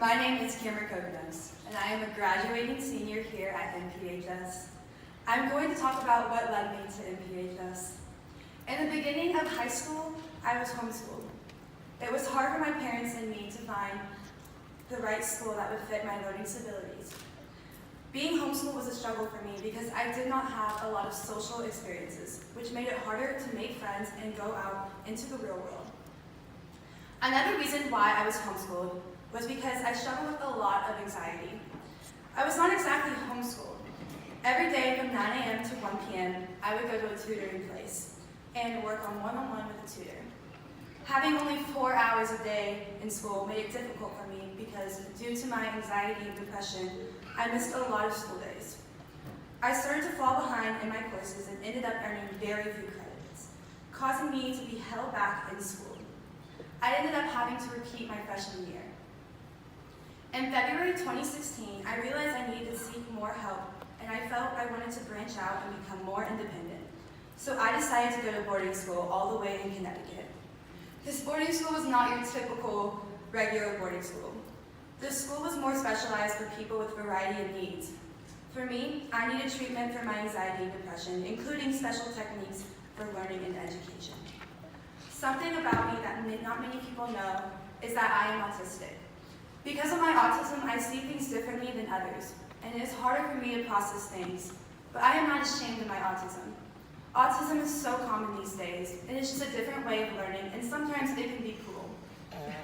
My name is Cokinos, and I am a graduating senior here at MPHS. I'm going to talk about what led me to MPHS. In the beginning of high school, I was homeschooled. It was hard for my parents and me to find the right school that would fit my learning abilities. Being homeschooled was a struggle for me because I did not have a lot of social experiences, which made it harder to make friends and go out into the real world. Another reason why I was homeschooled was because I struggled with a lot of anxiety. I was not exactly homeschooled. Every day from 9 a.m. to 1 p.m., I would go to a tutoring place and work on one-on-one with a tutor. Having only 4 hours a day in school made it difficult for me because due to my anxiety and depression, I missed a lot of school days. I started to fall behind in my courses and ended up earning very few credits, causing me to be held back in school. I ended up having to repeat my freshman year. In February 2016, I realized I needed to seek more help, and I felt I wanted to branch out and become more independent. So I decided to go to boarding school all the way in Connecticut. This boarding school was not your typical regular boarding school. This school was more specialized for people with a variety of needs. For me, I needed treatment for my anxiety and depression, including special techniques for learning and education. Something about me that not many people know is that I am autistic. Because of my autism, I see things differently than others, and it is harder for me to process things, but I am not ashamed of my autism. Autism is so common these days, and it's just a different way of learning, and sometimes it can be cruel.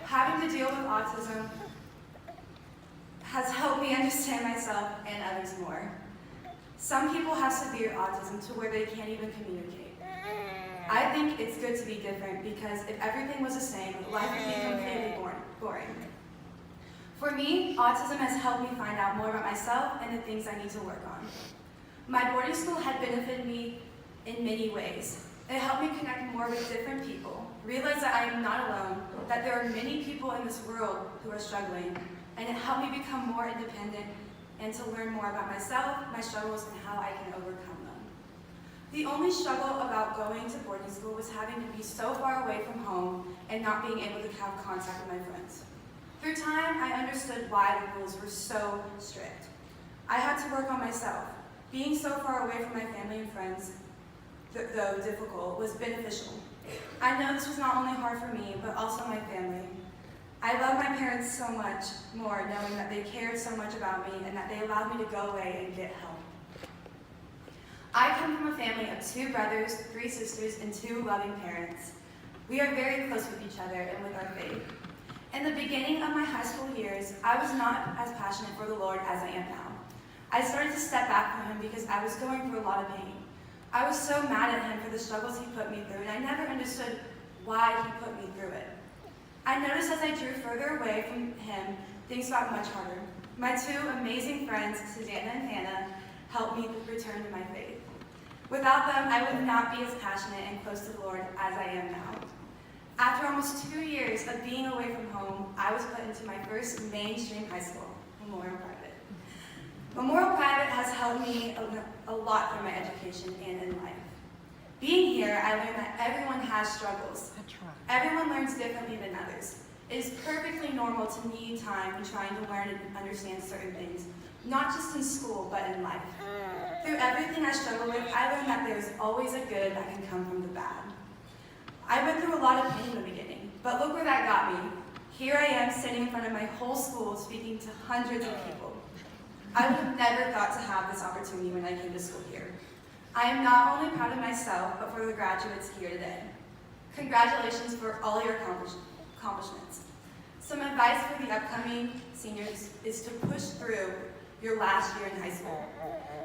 Having to deal with autism has helped me understand myself and others more. Some people have severe autism to where they can't even communicate. I think it's good to be different because if everything was the same, life would be completely boring. For me, autism has helped me find out more about myself and the things I need to work on. My boarding school had benefited me in many ways. It helped me connect more with different people, realize that I am not alone, that there are many people in this world who are struggling, and it helped me become more independent and to learn more about myself, my struggles, and how I can overcome them. The only struggle about going to boarding school was having to be so far away from home and not being able to have contact with my friends. Through time, I understood why the rules were so strict. I had to work on myself. Being so far away from my family and friends, though difficult, was beneficial. I know this was not only hard for me, but also my family. I love my parents so much more knowing that they cared so much about me and that they allowed me to go away and get help. I come from a family of 2 brothers, 3 sisters, and 2 loving parents. We are very close with each other and with our faith. In the beginning of my high school years, I was not as passionate for the Lord as I am now. I started to step back from Him because I was going through a lot of pain. I was so mad at Him for the struggles He put me through, and I never understood why He put me through it. I noticed as I drew further away from Him, things got much harder. My 2 amazing friends, Susanna and Hannah, helped me return to my faith. Without them, I would not be as passionate and close to the Lord as I am now. After almost 2 years of being away from home, I was put into my first mainstream high school, Memorial Private. Memorial Private has helped me a lot through my education and in life. Being here, I learned that everyone has struggles. Everyone learns differently than others. It is perfectly normal to need time in trying to learn and understand certain things, not just in school, but in life. Through everything I struggle with, I learned that there is always a good that can come from the bad. I went through a lot of pain in the beginning, but look where that got me. Here I am sitting in front of my whole school speaking to hundreds of people. I would have never thought to have this opportunity when I came to school here. I am not only proud of myself, but for the graduates here today. Congratulations for all your accomplishments. Some advice for the upcoming seniors is to push through your last year in high school.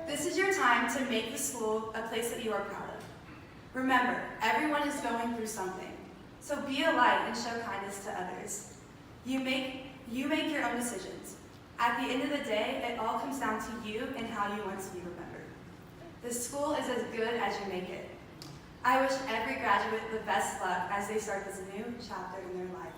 This is your time to make the school a place that you are proud of. Remember, everyone is going through something, so be a light and show kindness to others. You make your own decisions. At the end of the day, it all comes down to you and how you want to be remembered. The school is as good as you make it. I wish every graduate the best luck as they start this new chapter in their life.